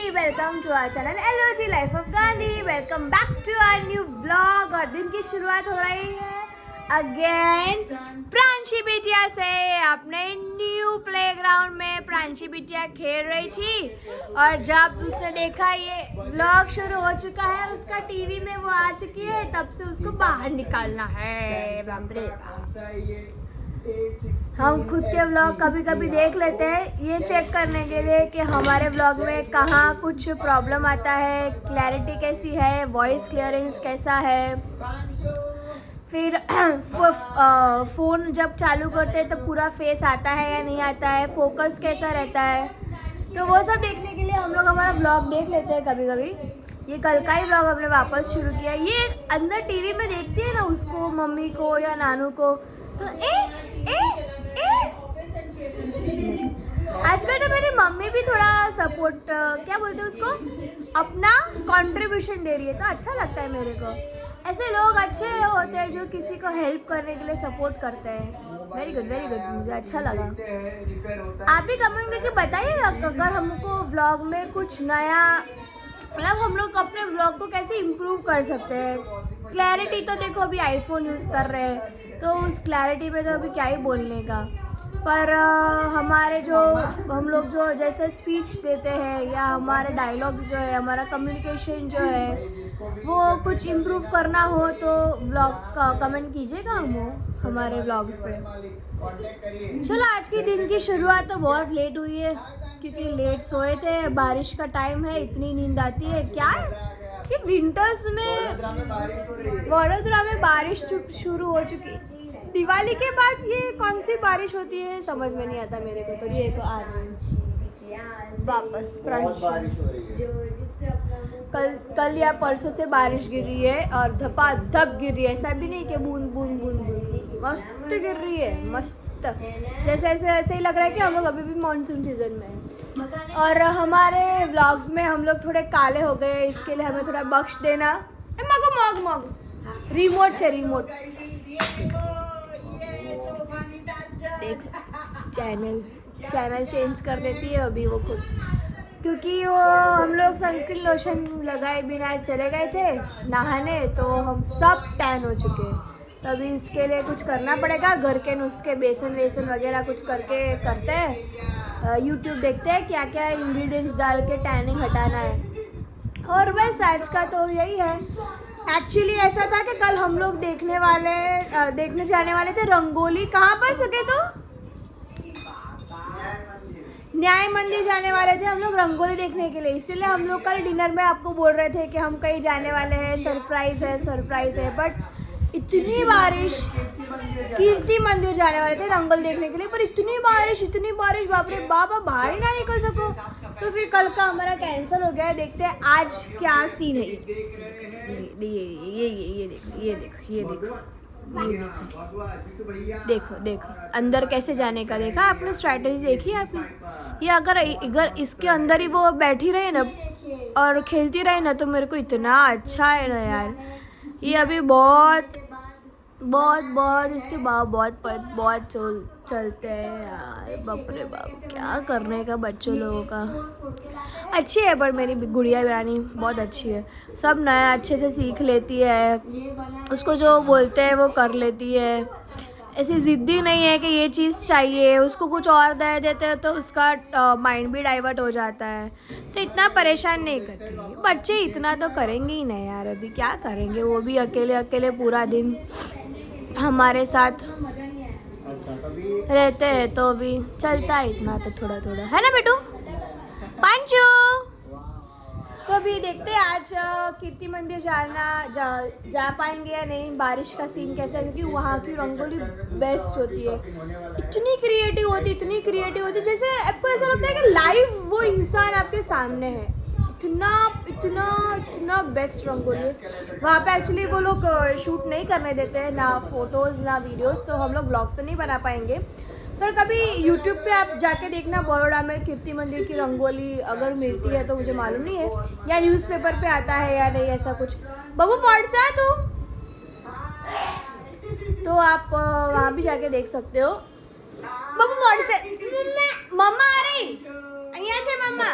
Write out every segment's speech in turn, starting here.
Gandhi, welcome to our channel L O G life of Gandhi. Welcome back to our new vlog. और दिन की शुरुआत हो रही है अगेन प्रांशी बिटिया से। अपने न्यू प्लेग्राउंड में प्रांशी बिटिया खेल रही थी और जब उसने देखा ये व्लॉग शुरू हो चुका है, उसका टीवी में वो आ चुकी है, तब से उसको बाहर निकालना है। बाप रे बाप। हम खुद के व्लॉग कभी कभी देख लेते हैं ये चेक करने के लिए कि हमारे व्लॉग में कहाँ कुछ प्रॉब्लम आता है, क्लैरिटी कैसी है, वॉइस क्लियरेंस कैसा है। फिर फ़ोन जब चालू करते हैं तो पूरा फेस आता है या नहीं आता है, फोकस कैसा रहता है, तो वो सब देखने के लिए हम लोग हमारा व्लॉग देख लेते हैं कभी कभी। ये कल का ही व्लॉग हमने वापस शुरू किया। ये अंदर टीवी में देखती है ना उसको, मम्मी को या नानू को, तो आजकल तो मेरी मम्मी भी थोड़ा सपोर्ट, क्या बोलते हैं उसको, अपना कंट्रीब्यूशन दे रही है, तो अच्छा लगता है मेरे को। ऐसे लोग अच्छे होते हैं जो किसी को हेल्प करने के लिए सपोर्ट करते हैं। वेरी गुड, मुझे अच्छा लगा। आप भी कमेंट करके बताइए अगर हमको व्लॉग में कुछ नया, मतलब हम लोग अपने व्लॉग को कैसे इम्प्रूव कर सकते हैं। क्लैरिटी तो देखो अभी आईफोन यूज़ कर रहे हैं तो उस क्लैरिटी पे तो अभी क्या ही बोलने का, पर हमारे जो हम लोग जो जैसे स्पीच देते हैं या हमारे डायलॉग्स जो है, हमारा कम्युनिकेशन जो है, वो कुछ इम्प्रूव करना हो तो व्लॉग का कमेंट कीजिएगा हमारे व्लॉग्स पे। चलो, आज के दिन की शुरुआत तो बहुत लेट हुई है क्योंकि लेट सोए थे, बारिश का टाइम है, इतनी नींद आती है। क्या है कि विंटर्स में वडोदरा में बारिश शुरू हो चुकी है। दिवाली के बाद ये कौन सी बारिश होती है समझ में नहीं आता मेरे को। तो ये तो आ रही वापस कल या परसों से बारिश गिर रही है और धपाधप गिर रही है। ऐसा भी नहीं कि बूंद बूंद बूंद बूंद, मस्त गिर रही है, मस्त। जैसे ऐसे ही लग रहा है कि हम लोग अभी भी मानसून सीजन में हैं। और हमारे व्लॉग्स में हम लोग थोड़े काले हो गए, इसके लिए हमें थोड़ा बख्श देना। मग रिमोट से रिमोट देख, चैनल चेंज कर देती है अभी वो खुद, क्योंकि वो हम लोग सनस्क्रीन लोशन लगाए बिना चले गए थे नहाने, तो हम सब टैन हो चुके हैं। तो अभी उसके लिए कुछ करना पड़ेगा, घर के नुस्खे, बेसन वगैरह कुछ करते हैं, यूट्यूब देखते हैं क्या क्या इंग्रेडिएंट्स डाल के टैनिंग हटाना है। और बस आज का तो यही है। एक्चुअली ऐसा था कि कल हम लोग देखने जाने वाले थे रंगोली। कहाँ पर सके तो न्याय मंदिर जाने वाले थे हम लोग रंगोली देखने के लिए। इसीलिए हम लोग कल डिनर में आपको बोल रहे थे कि हम कहीं जाने वाले हैं, सरप्राइज है। बट इतनी बारिश, कीर्ति मंदिर जाने वाले थे रंगोली देखने के लिए, पर इतनी बारिश, बाप रे बाप, बाहर ही ना निकल सको। तो फिर कल का हमारा कैंसिल हो गया है। देखते हैं आज क्या सीन है। ये देखो अंदर कैसे जाने का देखा आपने, स्ट्रैटेजी देखी आपने। ये अगर इसके अंदर ही वो बैठी रहे ना और खेलती रहे ना तो मेरे को इतना अच्छा है ना यार। ये अभी बहुत इसके बहुत चलते हैं यार। बाप रे बाप, क्या करने का बच्चों लोगों का। अच्छी है पर मेरी गुड़िया रानी बहुत अच्छी है, सब नया अच्छे से सीख लेती है, उसको जो बोलते हैं वो कर लेती है। ऐसी ज़िद्दी नहीं है कि ये चीज़ चाहिए, उसको कुछ और दे देते हैं तो उसका माइंड भी डाइवर्ट हो जाता है, तो इतना परेशान नहीं करती। बच्चे इतना तो करेंगे ही नहीं यार, अभी क्या करेंगे, वो भी अकेले पूरा दिन हमारे साथ रहते हैं, तो भी चलता है इतना तो थोड़ा है ना बेटू पंचू। तो अभी देखते हैं आज कीर्ति मंदिर जा पाएंगे या नहीं, बारिश का सीन कैसा है, क्योंकि वहाँ की रंगोली बेस्ट होती है। इतनी क्रिएटिव होती, जैसे आपको ऐसा लगता है कि लाइव वो इंसान आपके सामने है। इतना बेस्ट रंगोली है वहाँ पे। एक्चुअली वो लोग शूट नहीं करने देते हैं, ना फोटोज़ ना वीडियोज़, तो हम लोग ब्लॉग तो नहीं बना पाएंगे। पर कभी यूट्यूब पे आप जाके देखना, बड़ौदा में कीर्ति मंदिर की रंगोली अगर मिलती है तो, मुझे मालूम नहीं है, या न्यूज़पेपर पे आता है या नहीं, ऐसा कुछ। बबू पढ़ सा तो आप वहाँ भी जाके देख सकते हो। बबू पढ़ से मम्मा आ रही, અહીંયા છે मम्मा।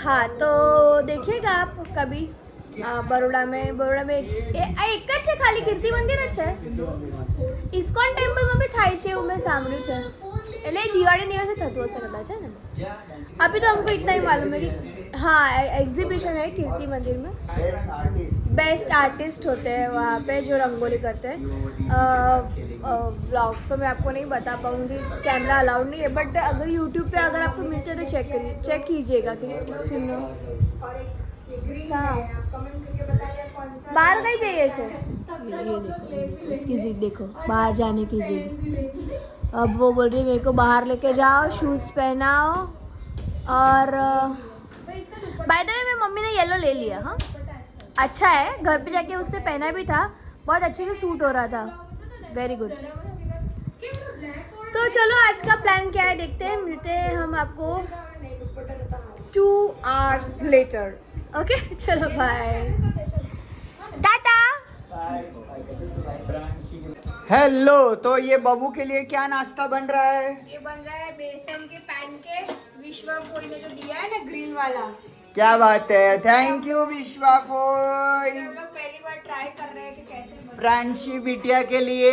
हाँ तो देखिएगा आप कभी બરોડા એક જ છે ખાલી કીર્તિ મંદિર જ છે. ઇસ્કોન ટેમ્પલમાં બી થાય છે એવું મેં સાંભળ્યું છે. એટલે દિવાળી દિવસે થતું હશે કદાચ है ना. अभी तो हमको इतना ही मालूम है कि हाँ एग्जीबिशन है कीर्ति मंदिर में. बेस्ट आर्टिस्ट होते हैं वहाँ पे जो रंगोली करते हैं. व्लॉग्स तो मैं आपको नहीं बता पाऊँगी, कैमरा अलाउड नहीं है, बट अगर यूट्यूब पे अगर आपको मिलते हैं तो चेक कीजिएगा कि कहाँ बाहर कहीं चाहिए इसे. ये देखो इसकी जिद देखो, बाहर जाने की जिद. अब वो बोल रही मेरे को बाहर लेके जाओ, शूज़ पहनाओ. और बाय द वे मेरी मम्मी ने येलो ले लिया. हाँ अच्छा है, घर पे जाके उसने पहना भी था, बहुत अच्छे से सूट हो रहा था. Very good. तो चलो आज का प्लान क्या है देखते हैं, मिलते हैं हम आपको 2 hours later. ओके चलो बाय टाटा. हेलो. तो ये बबू के लिए क्या नाश्ता बन रहा है? ये बन रहा है बेसन के पैनकेक्स. विश्वा फोई ने जो दिया है ना ग्रीन वाला. क्या बात है, थैंक यू विश्वा फोई. हम लोग पहली बार ट्राई कर रहे हैं कि कैसे बने. प्रांशी बिटिया के लिए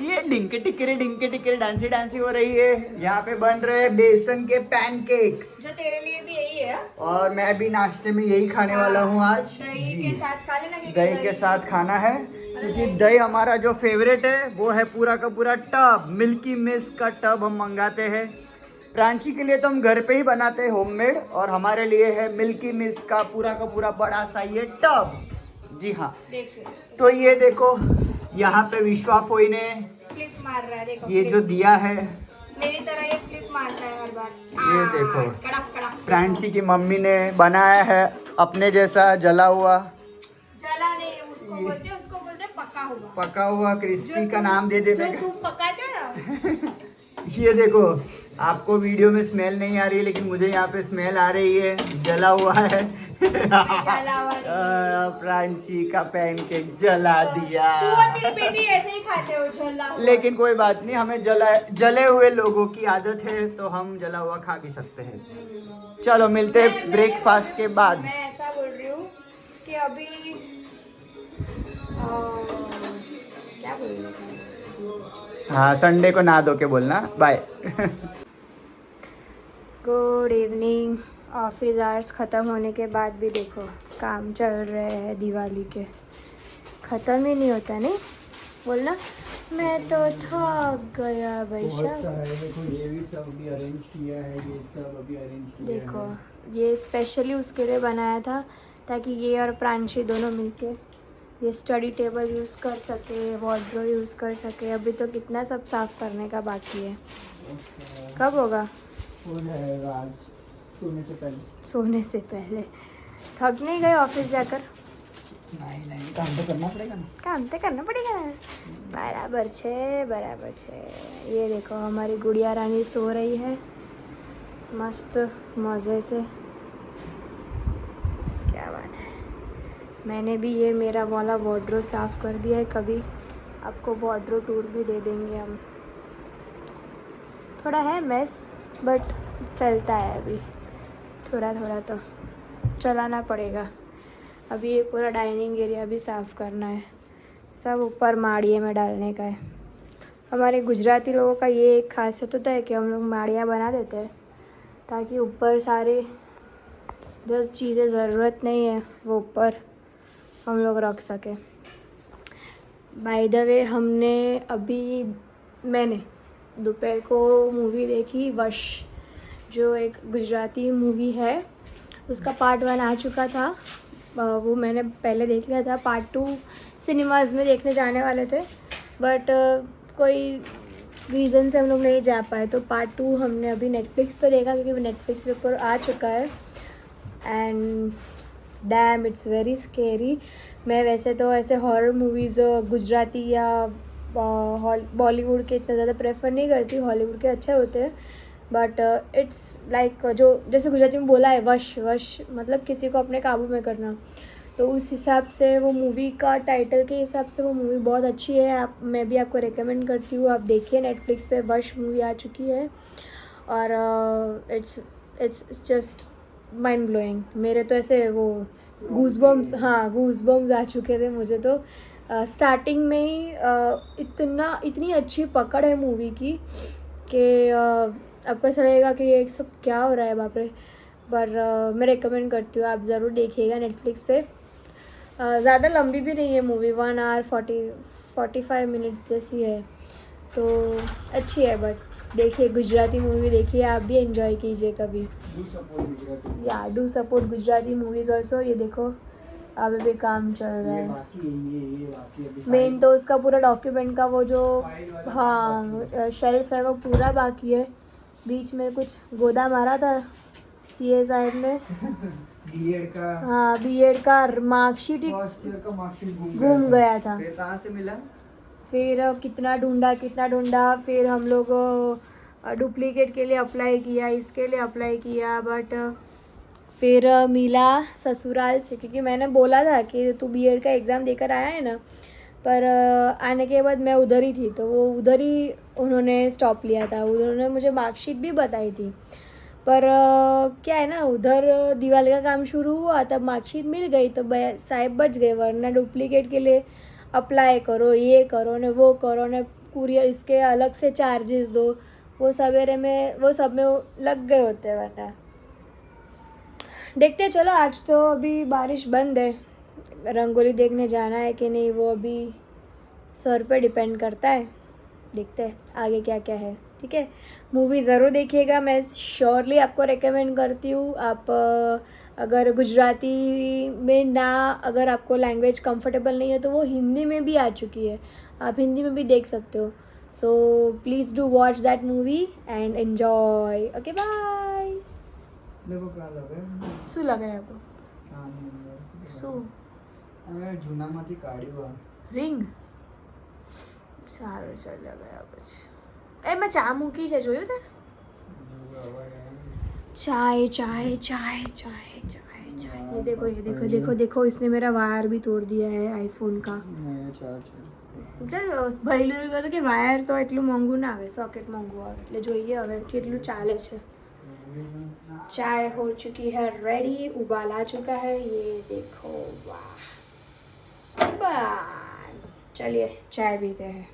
ये डिंके टिकरे डांसी डांसी हो रही है. यहाँ पे बन रहे हैं बेसन के पैनकेक्स. जो तेरे लिए भी यही है. और मैं भी नाश्ते में यही खाने वाला हूँ आज. दही के साथ खा लेना. दही के साथ खाना है क्योंकि दही हमारा जो फेवरेट है वो है पूरा का पूरा टब. मिल्की मिस्ट का टब हम मंगाते हैं. प्रांची के लिए तो हम घर पे ही बनाते हैं होममेड, और हमारे लिए है मिल्की मिस्ट का पूरा बड़ा सा ये टब. जी हाँ. तो ये देखो यहाँ पे विश्वा फोई ने फ्लिप मार रहा है. देखो ये जो दिया है, मेरी तरह ये फ्लिप मारता है हर बार. ये देखो कड़क कड़क. प्रांशी की मम्मी ने बनाया है अपने जैसा जला हुआ. जला नहीं उसको बोलते पका हुआ. पका हुआ क्रिस्पी का नाम दे देने जो का. तुम पकाते हो ना. ये देखो आपको वीडियो में स्मेल नहीं आ रही है, लेकिन मुझे यहाँ पे स्मेल आ रही है. जला हुआ है. प्रांशी का पैनकेक जला दिया. तू और तेरी बेटी ऐसे ही खाते हो जला हुआ. लेकिन कोई बात नहीं, हमें जले हुए लोगों की आदत है तो हम जला हुआ खा भी सकते हैं. चलो मिलते हैं ब्रेकफास्ट के बाद. मैं ऐसा बोल रही हूँ कि अभी क्या बोल रही हूँ. हाँ संडे को नहा धो के बोलना bye. Good evening. Office hours ख़त्म होने के बाद भी देखो काम चल रहे हैं दिवाली के. ख़त्म ही नहीं होता नहीं बोलना. मैं तो थक गया भाई साहब. देखो ये भी सब अभी अरेंज किया है. ये सब अभी अरेंज किया देखो ये स्पेशली उसके लिए बनाया था ताकि ये और प्रांशी दोनों मिलके ये स्टडी टेबल यूज़ कर सके, वार्डरोब यूज़ कर सके. अभी तो कितना सब साफ़ करने का बाकी है. कब होगा? हो जाएगा आज सोने से पहले. सोने से पहले. थक नहीं गए ऑफिस जाकर? नहीं काम तो करना पड़ेगा ना. काम तो करना पड़ेगा. बराबर छे. ये देखो हमारी गुड़िया रानी सो रही है मस्त मज़े से. क्या बात है. मैंने भी ये मेरा वाला वार्डरोब साफ़ कर दिया है. कभी आपको वार्डरोब टूर भी दे देंगे हम. थोड़ा है मेस बट चलता है. अभी थोड़ा तो चलाना पड़ेगा. अभी ये पूरा डाइनिंग एरिया भी साफ़ करना है. सब ऊपर माड़िए में डालने का है. हमारे गुजराती लोगों का ये एक खासियत होता है कि हम लोग माड़ियाँ बना देते हैं ताकि ऊपर सारे जो चीज़ें ज़रूरत नहीं है वो ऊपर हम लोग रख सके. बाय द वे मैंने दोपहर को मूवी देखी वश, जो एक गुजराती मूवी है. उसका पार्ट 1 आ चुका था. वो मैंने पहले देख लिया था. पार्ट 2 सिनेमाज़ में देखने जाने वाले थे बट कोई रीज़न से हम लोग नहीं जा पाए. तो पार्ट 2 हमने अभी नेटफ्लिक्स पे देखा क्योंकि नेटफ्लिक्स पे ऊपर आ चुका है. And dam it's very scary. मैं वैसे तो ऐसे हॉरर मूवीज़ गुजराती या बॉलीवुड के इतना ज़्यादा प्रेफर नहीं करती. हॉलीवुड के अच्छे होते हैं बट इट्स लाइक जो जैसे गुजराती में बोला है वश मतलब किसी को अपने काबू में करना. तो उस हिसाब से वो मूवी का टाइटल के हिसाब से वो मूवी बहुत अच्छी है. मैं भी आपको रेकमेंड करती हूँ. आप देखिए नेटफ्लिक्स पे वश मूवी आ चुकी है और इट्स जस्ट माइंड ब्लोइंग। मेरे तो ऐसे वो गूज़बम्स, हाँ गूज़बम्स आ चुके थे मुझे तो। स्टार्टिंग में ही इतनी अच्छी पकड़ है मूवी की कि आपको ऐसा लगेगा कि ये सब क्या हो रहा है, बाप रे। पर मैं रिकमेंड करती हूँ, आप ज़रूर देखिएगा नेटफ्लिक्स पे। ज़्यादा लंबी भी नहीं है मूवी, 1 आवर 45 मिनट्स जैसी है, तो अच्छी है। बट देखिए, गुजराती मूवी देखिए, आप भी एंजॉय कीजिए कभी। या do support Gujarati movies also. ये देखो अभी भी काम चल रहा है। मेन तो उसका पूरा डॉक्यूमेंट का वो जो हाँ शेल्फ है वो पूरा बाकी है। बीच में कुछ गोदा मारा था सीए साहब ने। बीएड का, हाँ बीएड का मार्कशीट ही फर्स्ट ईयर का मार्कशीट गुम गया था। फिर कहाँ से मिला? फिर कितना ढूंढा, फिर हम लोग डुप्लीकेट के लिए अप्लाई किया, इसके लिए अप्लाई किया, बट फिर मिला ससुराल से। क्योंकि मैंने बोला था कि तू बीएड का एग्ज़ाम देकर आया है ना, पर आने के बाद मैं उधर ही थी, तो वो उधर ही उन्होंने स्टॉप लिया था। उन्होंने मुझे मार्कशीट भी बताई थी, पर क्या है ना, उधर दिवाली का काम शुरू हुआ तब मार्कशीट मिल गई तो साहब बच गए, वरना डुप्लीकेट के लिए अप्लाई करो, ये करो ने वो करो ने, कुरियर इसके अलग से चार्जेस दो, वो सवेरे में वो सब में लग गए होते। वरना देखते चलो, आज तो अभी बारिश बंद है, रंगोली देखने जाना है कि नहीं वो अभी सर पे डिपेंड करता है। देखते हैं आगे क्या क्या है। ठीक है, मूवी ज़रूर देखिएगा, मैं श्योरली आपको रेकमेंड करती हूँ। आप अगर गुजराती में ना, अगर आपको लैंग्वेज कंफर्टेबल नहीं है तो वो हिंदी में भी आ चुकी है, आप हिंदी में भी देख सकते हो। So please do watch that movie and enjoy. Okay bye. શું લગાય આપણો શું અમે જૂનામાંથી કાઢ્યું રિંગ સારું ચાલ લગાયા પછી એ મેં ચા મૂકી છે, જોયું તે? चाय चाय चाय चाय चाय चाय, ये देखो ये देखो देखो देखो, इसने मेरा वायर भी तोड़ दिया है आईफोन का। चल ભાઈ લોકો કહ્યું કે વાયર તો એટલું મોંઘું ના આવે, સોકેટ મોંઘું આવે, એટલે જોઈએ હવે કેટલું ચાલે છે। चाय हो चुकी है रेडी, उबाल आ चुका है, ये देखो वाह। चलिए चाय पीते हैं।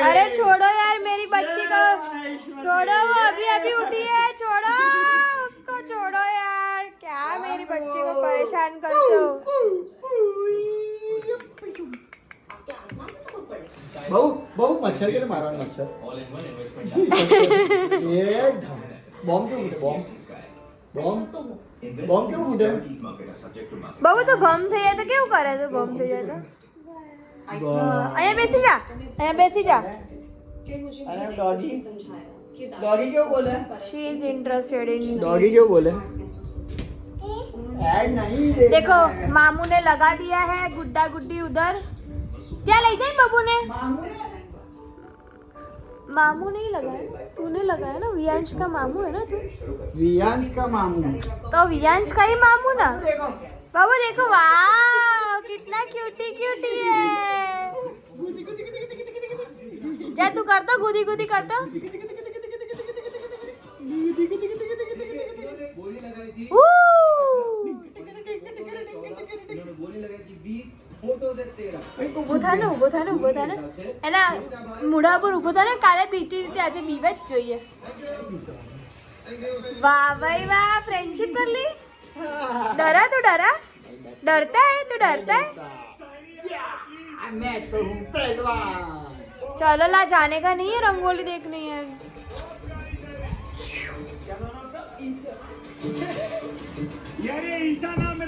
अरे छोड़ो यार मेरी बच्ची को, छोड़ो, वो अभी अभी उठी है, छोड़ो उसको, छोड़ो यार, क्या मेरी बच्ची को परेशान करते हो। बहु मच्छर के मारा मच्छर ये बॉम्ब क्यों फूटे? બહુ તો ભમ થઈ જાય તો કેવું કરે? તો ભમ થઈ જાય તો અહીંયા બેસી जा, અહીંયા બેસી जा। अरे डॉगी डॉगी क्यों बोले? She is interested in doggy क्यों बोले? ऐड नहीं देखो मामू ने लगा दिया है गुड्डा गुड्डी उधर। क्या ले जाए बाबू ने? मामू नहीं लगाया, तूने लगाया ना, वियांश का मामू है ना तू। वियांश का मामू तो वियांश का ही मामू ना। बाबू देखो, वाह कितना क्यूटी क्यूटी है। जा तू करता गुदी गुदी करता। ઉભો થા ને એના મૂઢા પર ઉભો થા ને, કાલે બીતી રીતે આજે બીવે જ જોઈએ। વાહ ભાઈ વાહ, फ्रेंडशिप कर ली। डरा तू, डरता है तू, डरता है। मैं तो हूँ पहलवान। चलो ला, जाने का नहीं है, रंगोली देखनी है।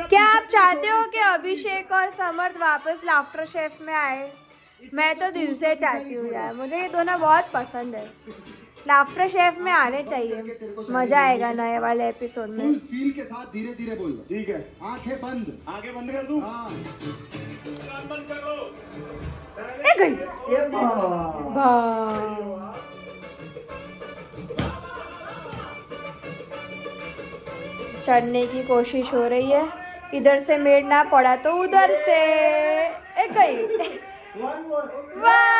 क्या आप चाहते हो कि अभिषेक और समर्थ वापस लाफ्टर शेफ में आए? मैं तो दिल से चाहती हूँ यार, मुझे ये दोनों बहुत पसंद है। लाफ्टर शेफ में आने चाहिए, मजा आएगा नए वाले एपिसोड में। फील के साथ धीरे धीरे बोल, ठीक है? आंखें बंद कर दूं? हाँ। बंद कर लो। ए गई। ये चढ़ने की कोशिश हो रही है, इधर से मेड ना पड़ा तो उधर से। ए गई। वाह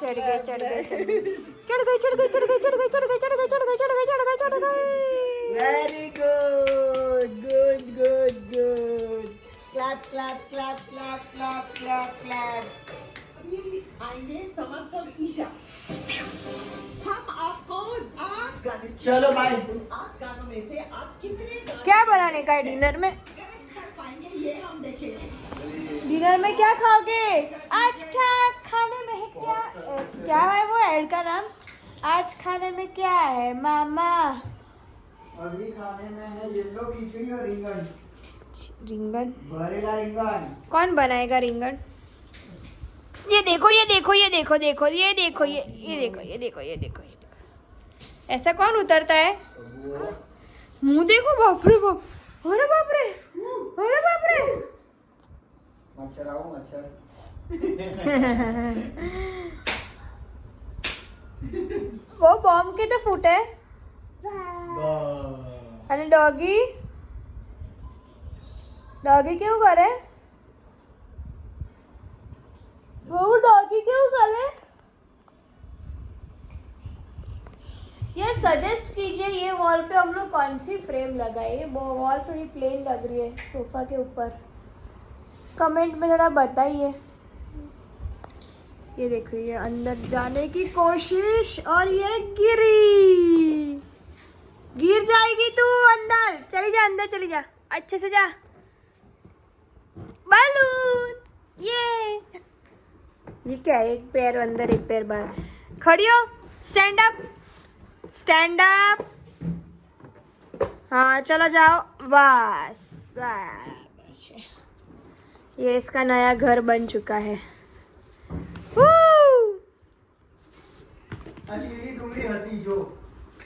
चढ़ गए चढ़ गए चढ़ गए चढ़ गए चढ़ गए चढ़ गए चढ़ गए चढ़ गए चढ़ गए चढ़ गए चढ़ गए चढ़ गए चढ़ गए। Very good good good good clap clap clap clap clap clap clap. आएंगे समर्थ और ईशा, हम आपको 8 गाने, चलो भाई 8 गानों में से आप कितने गाने क्या बनाने का है डिनर में? कर पाएंगे ये हम देखेंगे। डिनर में क्या खाओगे आज? क्या खाने में है? क्या है वो ऐड का नाम? आज खाने में क्या है मामा? अभी खाने में है येलो खिचड़ी और रिंगन। रिंगन? भरेला रिंगन। कौन बनाएगा रिंगन? ये देखो ये देखो ये देखो देखो ये देखो ये देखो ये देखो ये देखो ये देखो। ऐसा कौन उतरता है? मुंह देखो, बाप रे बाप, अरे बाप रे, अरे बाप रे। मच्छर आओ मच्छर। वो बॉम्ब के तो फूटे। अरे डॉगी, डॉगी क्यों करे? वो डॉगी क्यों करे? यार सजेस्ट कीजिए ये वॉल पे हम लोग कौन सी फ्रेम लगाए। ये वॉल थोड़ी प्लेन लग रही है सोफा के ऊपर। कमेंट में थोड़ा बताइए। ये देखो ये अंदर जाने की कोशिश और ये गिरी, गिर जाएगी तू अंदर। चली जा अंदर, चली जा, अच्छे से जा। बालून ये क्या है? एक पैर अंदर एक पैर बाहर। खड़ी हो, स्टैंड अप, स्टैंड अप। हाँ चलो जाओ, बस बस। ये इसका नया घर बन चुका है। લીલી ડુંગળી હતી જો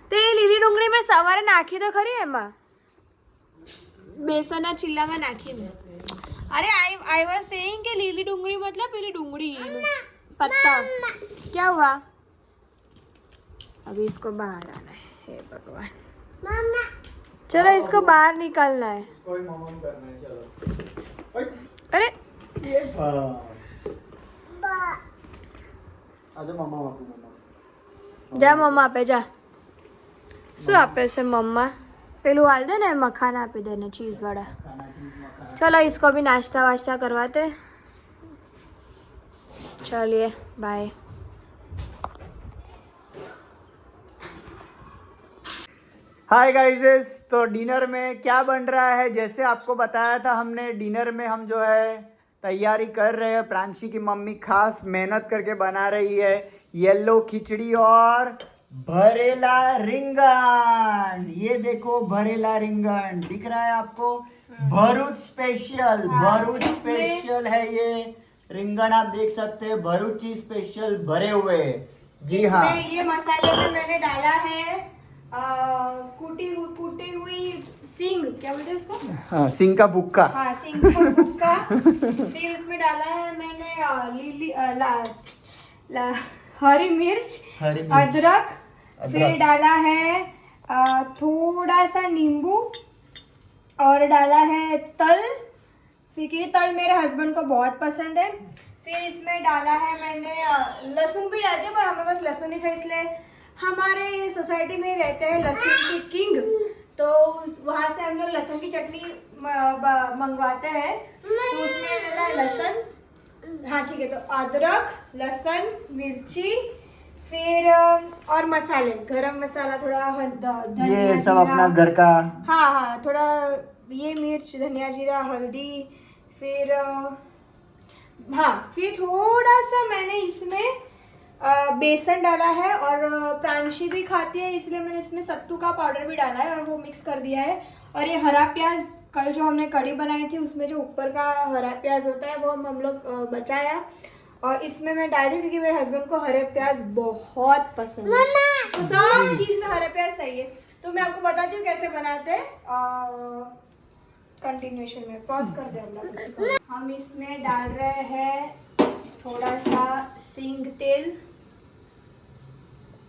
तो ये લીલી ડુંગળી મેં સવારે નાખી તો ખરી એમાં, બેસનના ચીલામાં નાખી મેં। अरे आई वाज सेइंग कि लीली डूंगरी मतलब पीली डूंगरी पत्ता। क्या हुआ? अभी इसको बाहर आना है। हे भगवान, चलो इसको बाहर निकालना है। કોઈ મમમ करना है चलो। ओए अरे ये आजा मम्मा बापू मम्मा। जा मम्मा आपे जा। શું આપે છે મમ્મા? પેલું હાલ દે ને, મખાના આપી દે ને, ચીઝ વાળા। खाना चीज मखाना। चलो इसको भी नाश्ता वाश्ता करवाते। चलिए बाय। हाय गाइजेस, तो डिनर में क्या बन रहा है? जैसे आपको बताया था हमने, डिनर में हम जो है तैयारी कर रहे हैं। प्रांशी की मम्मी खास मेहनत करके बना रही है येलो खिचड़ी और भरेला रिंगन। ये देखो भरेला रिंगन दिख रहा है आपको? भरूच स्पेशल, भरूच स्पेशल है ये रिंगन। आप देख सकते हैं भरूची स्पेशल भरे हुए। जी हाँ, इसमें ये मसाले में मैंने डाला है कुटी हुई सींग, क्या बोलते हैं उसको? हाँ सिंह का भुक्का। हाँ सींग का भुक्का। फिर उसमें डाला है मैंने लीली हरी मिर्च, हरी मिर्च, अदरक। फिर अदरक। डाला है थोड़ा सा नींबू और डाला है तल। फिर ये तल मेरे हस्बैंड को बहुत पसंद है। फिर इसमें डाला है मैंने लहसुन भी डालते हैं, पर हमें बस लहसुन ही था, इसलिए हमारे सोसाइटी में रहते हैं लहसुन की किंग, तो वहाँ से हम लोग लहसुन की चटनी मंगवाते हैं। तो उसमें डाला है लहसुन। हाँ ठीक है, तो अदरक, लहसुन, मिर्ची, फिर और मसाले, गरम मसाला थोड़ा, धनिया ये सब जीरा। अपना घर का। हाँ हाँ, थोड़ा ये मिर्च, धनिया जीरा, हल्दी। फिर हाँ, फिर थोड़ा सा मैंने इसमें बेसन डाला है, और प्रांशी भी खाती है इसलिए मैंने इसमें सत्तू का पाउडर भी डाला है और वो मिक्स कर दिया है। और ये हरा प्याज, कल जो हमने कढ़ी बनाई थी उसमें जो ऊपर का हरा प्याज होता है वो हम लोग बचाया, और इसमें मैं डाल रही हूँ क्योंकि मेरे हस्बैंड को हरे प्याज बहुत पसंद है। तो सब चीज़ में हरे प्याज चाहिए। तो मैं आपको बताती हूँ कैसे बनाते हैं कंटिन्यूएशन में। पॉज कर दे अल्लाह। हम इसमें डाल रहे हैं थोड़ा सा सींग तेल।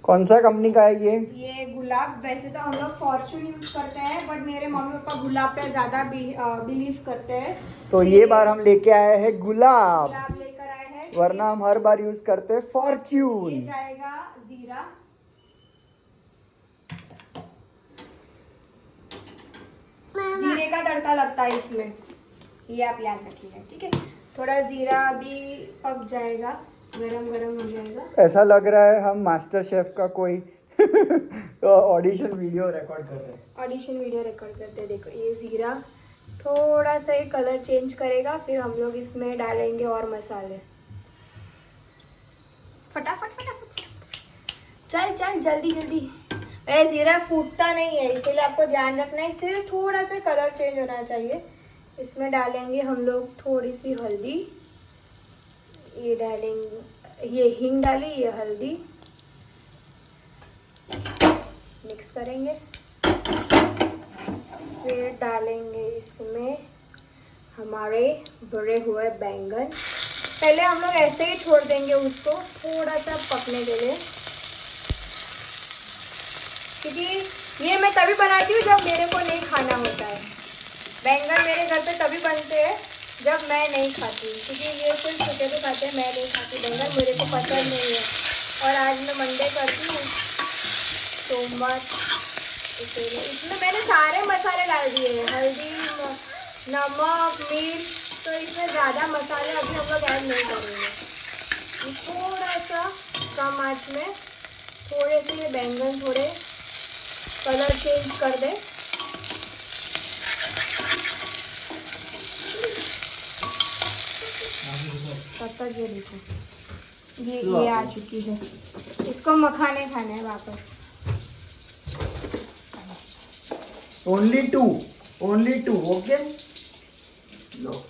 कौन सा कंपनी का है ये गुलाब। वैसे तो हम लोग फॉर्चून यूज करते हैं, बट मेरे मम्मी पापा गुलाब पे ज्यादा बिलीव करते हैं। तो ये बार हम लेके आए हैं गुलाब। गुलाब लेकर आए हैं। मिनट। वरना हम हर बार यूज करते हैं ये फॉर्च्यून। जाएगा जीरा, जीरे का तड़का लगता है इसमें, ये आप याद रखिएगा, ठीक है। थोड़ा जीरा अभी पक जाएगा, गरम गरम हो जाएगा। ऐसा लग रहा है हम मास्टर शेफ का कोई ऑडिशन वीडियो रिकॉर्ड कर रहे हैं। ऑडिशन वीडियो रिकॉर्ड करते हैं। देखो ये जीरा थोड़ा सा ही कलर चेंज करेगा, फिर हम लोग इसमें डालेंगे और मसाले। फटाफट फटाफट, चल चल जल्दी जल्दी। जीरा फूटता नहीं है, इसीलिए आपको ध्यान रखना है, सिर्फ थोड़ा सा कलर चेंज होना चाहिए। इसमें डालेंगे हम लोग थोड़ी सी हल्दी, ये डालेंगे, ये हींग डाली, ये हल्दी, मिक्स करेंगे। फिर डालेंगे इसमें हमारे भरे हुए बैंगन। पहले हम लोग ऐसे ही छोड़ देंगे उसको थोड़ा सा पकने के लिए, क्योंकि ये मैं तभी बनाती हूँ जब मेरे को नहीं खाना होता है। बैंगन मेरे घर पे तभी बनते हैं जब मैं नहीं खाती, क्योंकि ये सिर्फ छोटे तो खाते हैं, मैं नहीं खाती बैंगन, मेरे को पसंद नहीं है। और आज मैं मंडे करती हूँ, सोमवार, इसलिए इसमें मैंने सारे मसाले डाल दिए हैं, हल्दी, नमक, मिर्च, तो इसमें ज़्यादा मसाले अभी हम लोग ऐड नहीं करेंगे। थोड़ा सा कम आंच में थोड़े से ये बैंगन थोड़े कलर चेंज कर दे। तब तक ये देखो ये आ चुकी है, इसको मखाने खाने हैं वापस। Only to, okay. लो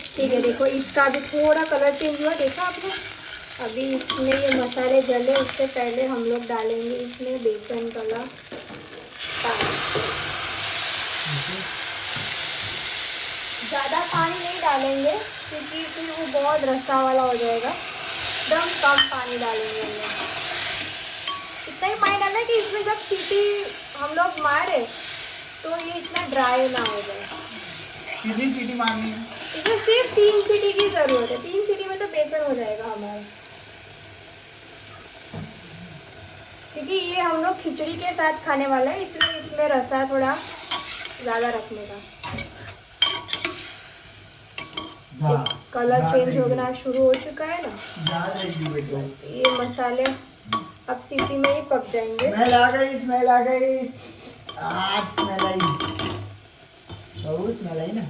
ठीक है, देखो इसका भी थोड़ा कलर चेंज हुआ, देखा आपने। अभी इसमें ये मसाले जले उससे पहले हम लोग डालेंगे इसमें बेसन वाला पानी। ज़्यादा पानी नहीं डालेंगे क्योंकि फिर वो बहुत रसा वाला हो जाएगा, एकदम कम पानी डालेंगे हम लोग। इतना ही पानी डालना कि इसमें जब सीटी हम लोग मारे तो ये इतना ड्राई ना हो जाए। कितनी सीटी मारनी है? इसमें सिर्फ 3 सीटी की जरूरत है, 3 सीटी में तो बेसन हो जाएगा हमारा, क्योंकि ये हम लोग खिचड़ी के साथ खाने वाला है, इसलिए इसमें रसा थोड़ा ज़्यादा रखने का। कलर चेंज होना शुरू हो चुका है ना, ये मसाले अब सीटी में ही पक जाएंगे। स्मेल आ गई, आज स्मेल आई, बहुत स्मेल आई ना।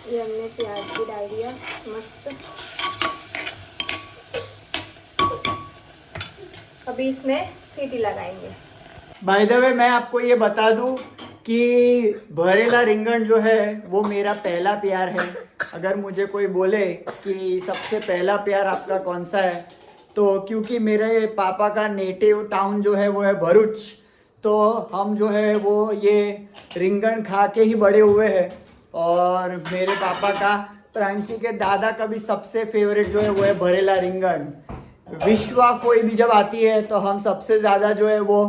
ये हमने प्याज भी डाल दिया मस्त। अभी इसमें सीटी लगाएंगे। बाय द वे मैं आपको ये बता दूं कि भरेला रिंगण जो है वो मेरा पहला प्यार है। अगर मुझे कोई बोले कि सबसे पहला प्यार आपका कौन सा है, तो क्योंकि मेरे पापा का नेटिव टाउन जो है वो है भरूच, तो हम जो है वो ये रिंगण खा के ही बड़े हुए हैं। और मेरे पापा का, प्रांशी के दादा का भी सबसे फेवरेट जो है वो है भरेला रिंगण। विश्वा कोई भी जब आती है तो हम सबसे ज़्यादा जो है वो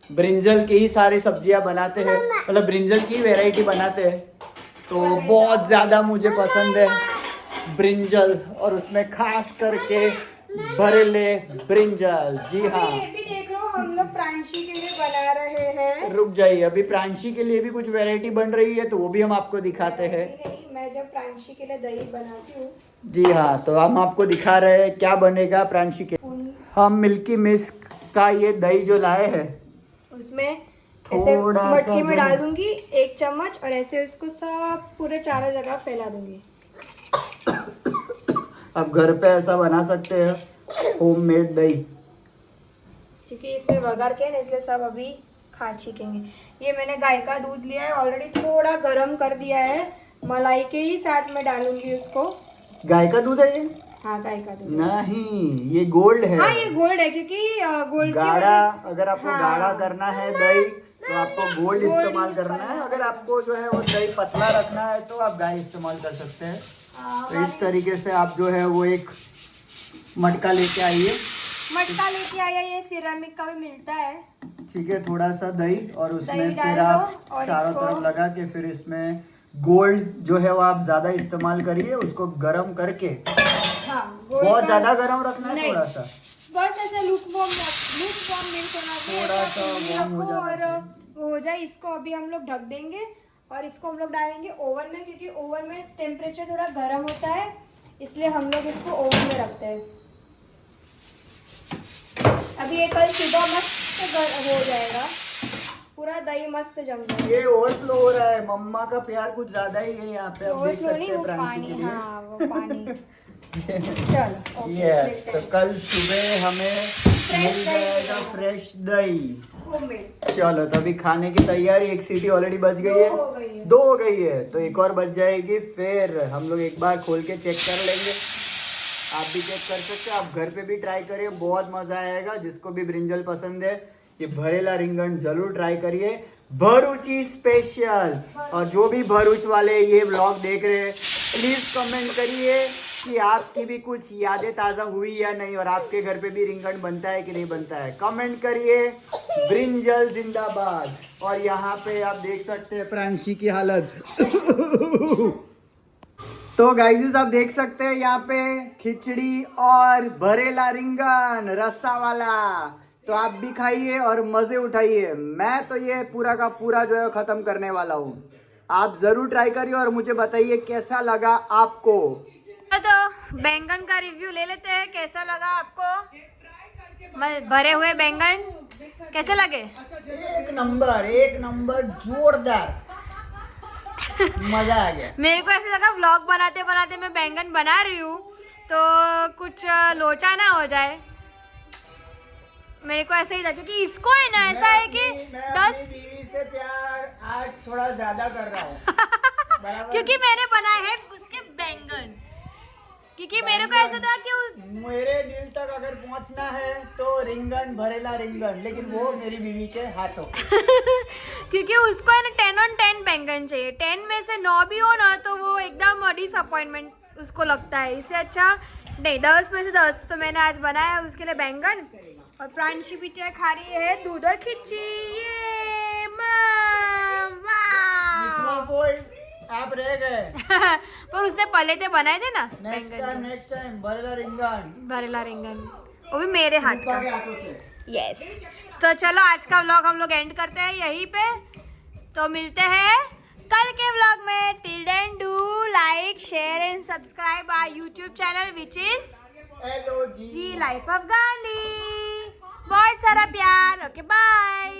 ब्रिंजल की ही सारी सब्जियां बनाते हैं, मतलब ब्रिंजल की वैरायटी बनाते हैं। तो बहुत ज़्यादा मुझे पसंद है ब्रिंजल, और उसमें खास करके भरेले ब्रिंजल। जी हाँ, ये भी देख लो, हम लोग प्रांशी के लिए बना रहे हैं। रुक जाइए, अभी प्रांशी के लिए भी कुछ वैरायटी बन रही है, तो वो भी हम आपको दिखाते हैं। नहीं, मैं जब प्रांशी के लिए दही बनाती हूँ। जी हाँ, तो हम आपको दिखा रहे हैं क्या बनेगा प्रांशी के। हम मिल्की मिस्ट का ये दही जो लाए हैं, उसमें ऐसे थोड़ा सा मटकी में जो- डाल दूंगी 1 चम्मच, और ऐसे इसको सब पूरे चारों जगह फैला दूंगी। अब घर पे ऐसा बना सकते हैं होममेड दही। क्योंकि इसमें वगर के ना, इसलिए सब अभी खा छीकेंगे। ये मैंने गाय का दूध लिया है ऑलरेडी, थोड़ा गर्म कर दिया है, मलाई के ही साथ में डालूंगी उसको। गाय का दूध है ये? हाँ, गाय का दूध। नहीं, ये गोल्ड है। हाँ, ये गोल्ड है, क्योंकि गोल्ड की गाढ़ा, वजह अगर आपको हाँ। गाढ़ा करना है दही तो आपको गोल्ड इस्तेमाल करना है। अगर आपको जो है वो दही पतला रखना है तो आप गाय इस्तेमाल कर सकते हैं। तो इस तरीके से आप जो है वो एक मटका लेके आइए। मटका लेके आया, ये सिरामिक का भी मिलता है। ठीक है, थोड़ा सा दही और उसमें दही फिर डाल आप दो और चारों इसको- तरफ लगा के फिर इसमें गोल्ड जो है वो आप ज़्यादा इस्तेमाल करिए, उसको गर्म करके हाँ बहुत ज़्यादा गर्म रखना है, नहीं। थोड़ा सा बस ऐसा लूकवार्म मिल्क होना चाहिए, थोड़ा ऐसा सा रखो warm हो जाना और वो हो जाए। इसको अभी हम लोग ढक देंगे और इसको हम लोग डालेंगे ओवन में, क्योंकि ओवन में टेम्परेचर थोड़ा गर्म होता है, इसलिए हम लोग इसको ओवन में रखते हैं। अभी ये कल सुबह मस्त हो जाएगा, पूरा दही मस्त जम जाएगा। ये ओवरफ्लो हो रहा है, मम्मा का प्यार कुछ ज्यादा ही है यहाँ पे, आप देख ओवरफ्लो सकते नहीं, हैं वो प्रांशी के पानी, लिए। हाँ वो पानी। चलो यस, तो कल सुबह हमें मिल जाएगा फ्रेश दही। होममेड। चलो तो अभी खाने की तैयारी, एक सीटी ऑलरेडी बज गई है, दो हो गई है। 2 हो गई है, तो एक और बज जाएगी, फिर हम लोग एक बार खोल के चेक कर लेंगे। आप भी चेक कर सकते हैं, आप घर पे भी ट्राई करिए, बहुत मजा आएगा। जिसको भी ब्रिंजल पसंद है ये भरेला रिंगन जरूर ट्राई करिए, भरूची स्पेशल। और जो भी भरूच वाले ये व्लॉग देख रहे हैं प्लीज कमेंट करिए कि आपकी भी कुछ यादें ताज़ा हुई या नहीं, और आपके घर पे भी रिंगन बनता है कि नहीं बनता है, कमेंट करिए। ब्रिंजल जिंदाबाद। और यहाँ पे आप देख सकते हैं प्रांशी की हालत। तो गाइस आप देख सकते हैं यहाँ पे खिचड़ी और भरेला रिंगन रस्सा वाला, तो आप भी खाइए और मजे उठाइए। मैं तो ये पूरा का पूरा जो है खत्म करने वाला हूँ, आप जरूर ट्राई करिए और मुझे बताइए कैसा लगा आपको। तो बैंगन का रिव्यू ले लेते हैं, कैसा लगा आपको भरे हुए बैंगन, कैसे लगे? एक नंबर जोरदार, मजा आ गया। मेरे को ऐसा लगा व्लॉग बनाते बनाते मैं बैंगन बना रही हूँ तो कुछ लोचा ना हो जाए, मेरे को ऐसा ही था। क्योंकि इसको है ना ऐसा है कि 10 बीवी से प्यार आज थोड़ा ज्यादा कर रहा हूँ। क्योंकि मैंने बनाए हैं उसके बैंगन, क्योंकि मेरे को ऐसा था कि मेरे दिल तक अगर पहुंचना है तो रिंगन भरेला रिंगन, लेकिन वो मेरी बीवी के हाथों। क्योंकि उसको है ना 10 on 10 बैंगन चाहिए, 10 में से 9 भी हो ना तो वो एकदम डिसअपॉइंटमेंट उसको लगता है। इससे अच्छा नहीं, 10 में से 10। तो मैंने आज बनाया उसके लिए बैंगन, और प्रांशी बिटिया खा रही है दूध और खिचड़ी। ये आप रह गए। पर उसने पहले तो बनाए थे ना नेक्स्ट टाइम भरेला रिंगन, भरेला रिंगन, वो भी मेरे हाथ का। के हाथों से। यस। तो चलो आज का व्लॉग हम लोग एंड करते हैं यहीं पे, तो मिलते हैं कल के व्लॉग में। Till then do like share and subscribe our YouTube channel which is LOG G life of Gandhi. बहुत सारा प्यार। Okay bye.